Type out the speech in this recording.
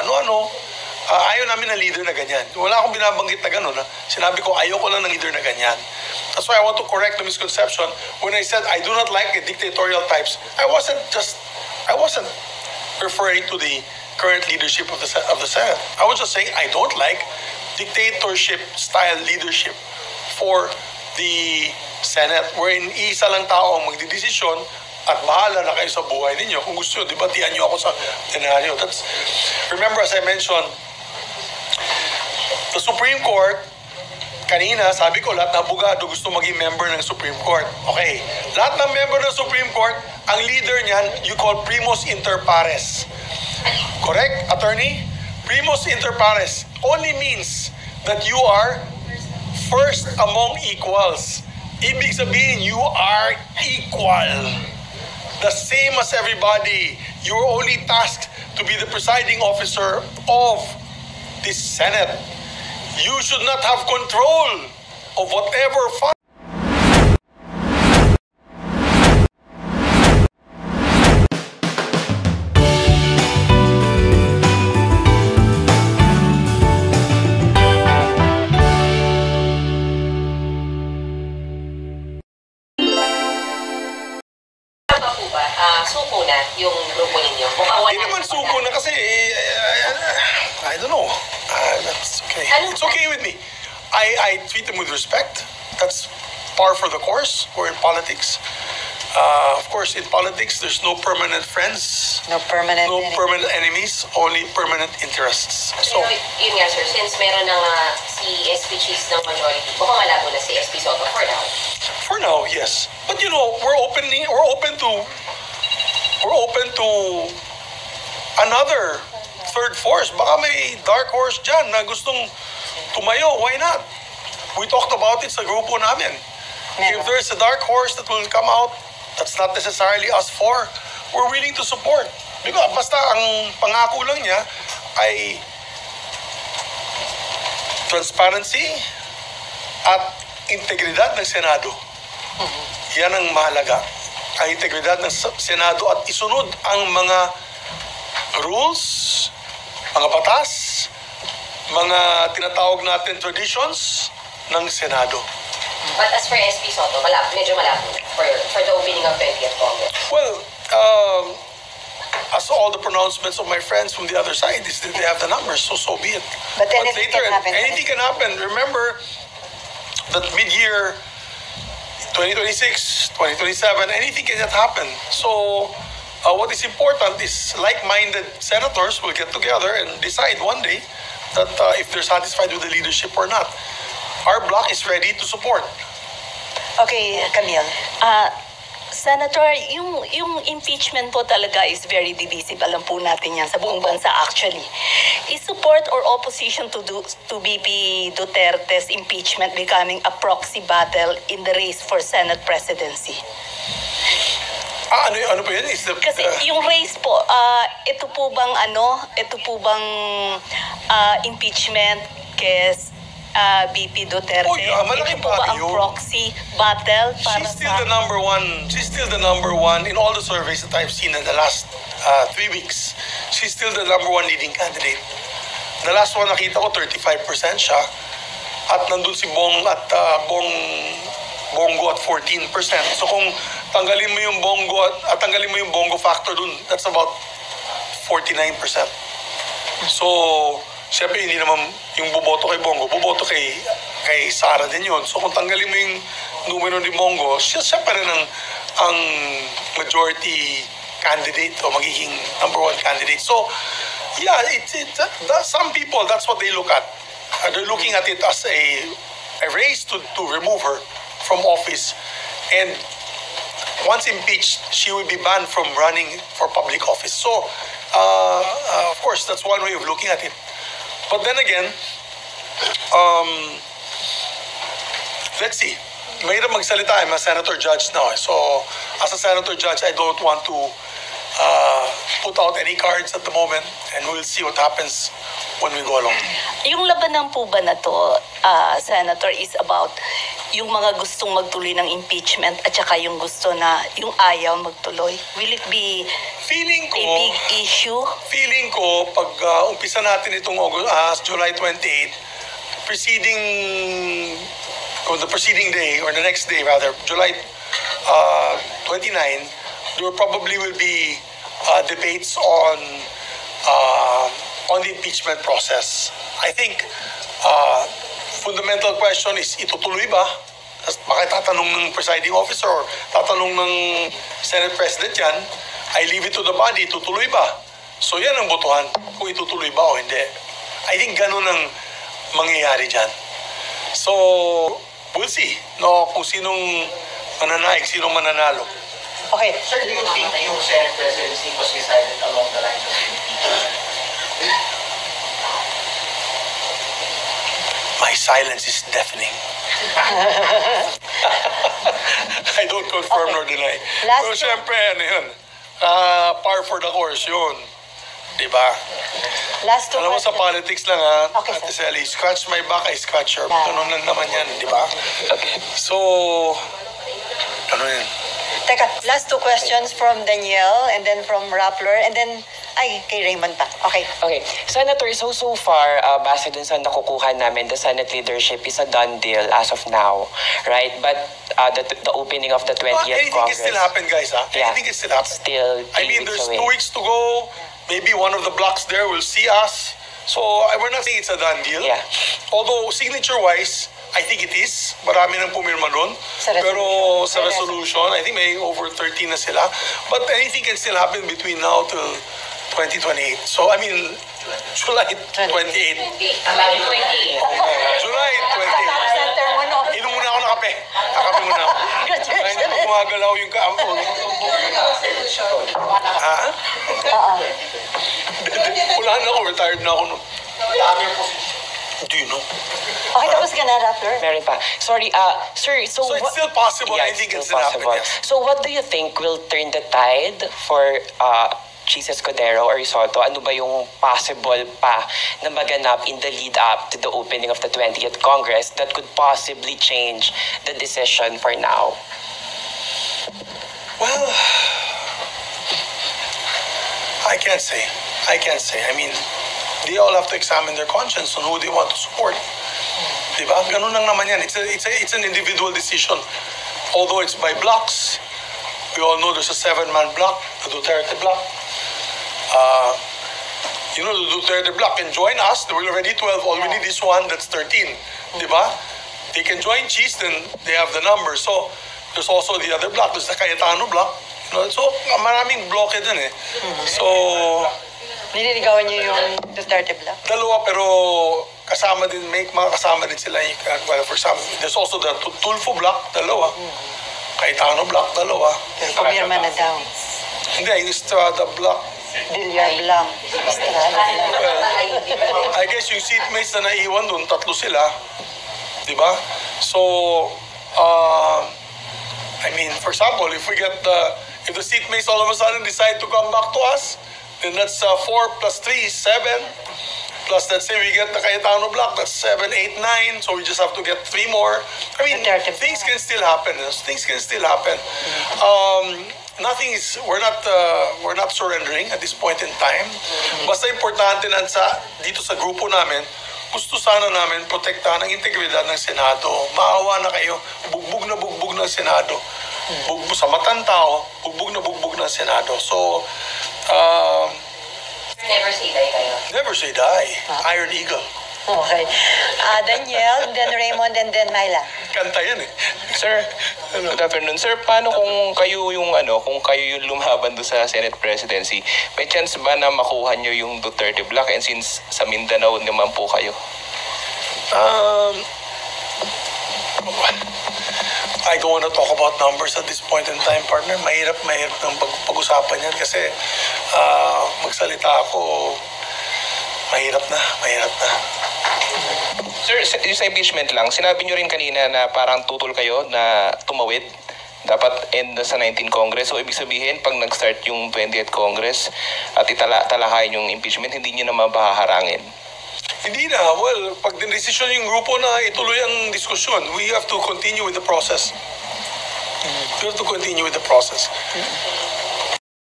ano-ano. Ayaw namin ng leader na ganyan. Wala akong binabanggit na gano'n. Sinabi ko, ayaw ko lang ng leader na ganyan. That's why I want to correct the misconception. When I said I do not like the dictatorial types, I wasn't referring to the current leadership of the Senate. I was just saying I don't like dictatorship-style leadership for the Senate, wherein isa lang tao ang magdidesisyon at bahala na kayo sa buhay ninyo. Kung gusto nyo, debatihan nyo ako sa denaryo. Remember, as I mentioned, the Supreme Court, kanina, sabi ko, lahat ng abogado gusto maging member ng Supreme Court. Okay, lahat ng member ng Supreme Court, ang leader niyan, you call primus inter pares. Correct, attorney? Primus inter pares only means that you are first among equals. Ibig sabihin, you are equal. The same as everybody. You're only tasked to be the presiding officer of the Senate. You should not have control of whatever fund. Suko na yung grupo ninyo? Hindi naman suko na kasi, I don't know. That's okay. It's okay with me. I treat them with respect. That's par for the course. We're in politics. Of course, in politics, there's no permanent friends. No permanent enemies, only permanent interests. So, yun nga sir, since meron ng si SP Cheese ng majority, mukhang malabo na si SP Soto for now. For now, yes. But you know, we're open to another third force. Baka may dark horse dyan na gustong tumayo. Why not? We talked about it sa grupo namin. If there's a dark horse that will come out, that's not necessarily us four, we're willing to support. Because basta ang pangako lang niya ay transparency at integridad ng Senado. Yan ang mahalaga. Ang integridad ng Senado at isunod ang mga rules, mga batas, mga tinatawag natin traditions ng Senado. But as for SP Soto, medyo malabo for the opening of 20th Congress. Well, as all the pronouncements of my friends from the other side is that they have the numbers, so be it. But anything can happen. Anything can happen. Remember that mid-year 2026, 2027, anything can happen. So, what is important is like-minded senators will get together and decide one day that if they're satisfied with the leadership or not. Our bloc is ready to support. Okay, Camille. Senator, yung impeachment po talaga is very divisive. Alam po natin yan sa buong bansa actually. Is support or opposition to BP Duterte's impeachment becoming a proxy battle in the race for Senate presidency? Ano po yun? Kasi yung race po, ito po bang impeachment kay BP Duterte? Malaking ito po ba ang proxy battle para She's still the number one in all the surveys that I've seen in the last 3 weeks. She's still the number one leading candidate. The last one nakita ko 35% siya at nandun si Bongo at 14%. So kung tanggalin mo yung Bongo factor dun, that's about 49%. So siyempre hindi naman yung boboto kay Bongo, boboto kay Sara din yun. So kung tanggalin mo yung numero ni Bongo, siya pa rin ang majority candidate o magiging number one candidate. So yeah, some people, that's what they look at. They're looking at it as a race to remove her from office. And once impeached, she will be banned from running for public office. So, of course, that's one way of looking at it. But then again, let's see. Mahirap magsalita. I'm a senator judge now. So, as a senator judge, I don't want to put out any cards at the moment, and we'll see what happens when we go along. Yung labanan po ba na to, Senator, is about yung mga gustong magtuloy ng impeachment at saka yung gusto na, yung ayaw magtuloy? Will it be Feeling a ko, big issue? feeling ko, pag umpisa natin itong July 28, the preceding day, or the next day rather, July 29, there probably will be debates on the impeachment process. I think fundamental question is, itutuloy ba? Bakit tatanong ng presiding officer or tatanong ng Senate President yan? I leave it to the body, itutuloy ba? So yan ang botohan, kung itutuloy ba o hindi. I think ganun ang mangyayari dyan. So, we'll see, no, kung sinong mananaig, sinong mananalo. Okay. Sir, do you think yung Senate presidency was decided along the lines of impeachment? My silence is deafening. I don't confirm nor deny. Last- Pero syempre, ano yun, par for the course yun. Diba? Last two Alam mo sa questions. politics lang ha, Okay, Ate sir. Sally, scratch my back, I scratch your. Yeah. Ganun lang naman yan, di ba? So, ano yun? Teka, last two questions from Danielle and then from Rappler and then, kay Raymond pa. Okay. Okay. Senator, so far, base dun sa nakukuha namin, the Senate leadership is a done deal as of now, right? But the opening of the 20th Anything Congress... can still happen, guys, ha? Yeah. Anything can still happen. Still I 3 mean, weeks there's away. 2 weeks to go. Maybe one of the blocks there will see us. So, we're not saying it's a done deal. Yeah. Although, signature-wise, I think it is. Marami nang pumirma nun. Sa resolution. Pero sa resolution, I think may over 13 na sila. But anything can still happen between now till 2028. So, I mean, July 28. July 28. July 28. Center mo no. Inom muna ako ng kape. Nakape muna ako. Ay, hindi ko gumagalaw yung kaampo. Ha? Oo. Wala na ako. Retired na ako nun. Do you know? Okay, tapos ka na, Rappler. Meron pa. Sorry, sir, So it's still possible. Yeah, I think it's it's still happen. Yes. So what do you think will turn the tide for Chis Escudero or Soto? Ano ba yung possible pa na maganap in the lead up to the opening of the 20th Congress that could possibly change the decision for now? Well, I can't say. I mean, they all have to examine their conscience on who they want to support. Diba? Ganun lang naman yan. It's an individual decision. Although it's by blocks. We all know there's a 7-man block, the Duterte block. The Duterte block can join us. There were already 12. All we need is one, that's 13. Diba? They can join Cheese, then they have the number. So, there's also the other block. There's the Cayetano block. So, maraming bloke dun eh. So, Nililigawan niyo yung Duterte Block. dalawa pero kasama din, may mga kasama din sila. Well, for some, there's also the Tulfo block, dalawa. Cayetano block, dalawa. Pero pumirma na daw. Hindi, yung Estrada block. Villar Block. Estrada Block. Well, I guess yung seatmates na naiwan doon, 3 sila. Diba? So, I mean, for example, if the seatmates all of a sudden decide to come back to us, then that's 4 plus 3 is 7. Plus, let's say we get the Cayetano block, that's 7, 8, 9. So we just have to get 3 more. I mean, Duterte things block. can still happen. Things can still happen. We're not surrendering at this point in time. Basta importante na dito sa grupo namin, gusto sana namin protektahan ang integridad ng Senado. Maawa na kayo, bugbog ng Senado. Bugbog sa matang tao, bugbog ng Senado. So, Never say die kayo. never say die. Iron Eagle. Okay. Danielle, then Raymond, and then Myla. Kanta yan eh. Sir, good afternoon. Sir, paano kung kayo yung lumaban doon sa Senate presidency? May chance ba na makuha nyo yung Duterte block? And since sa Mindanao naman po kayo. I don't want to talk about numbers at this point in time, partner. Mahirap ng pag-usapan yan kasi magsalita ako, mahirap na. Sir, yung sa impeachment lang, sinabi nyo rin kanina na parang tutol kayo na tumawid. Dapat end na sa 19 Congress. So, ibig sabihin, pag nag-start yung 20th Congress at talakayin yung impeachment, hindi nyo na mabaharangin. Hindi na. Well, pag din-desisyon yung grupo na ituloy ang diskusyon, we have to continue with the process. We have to continue with the process.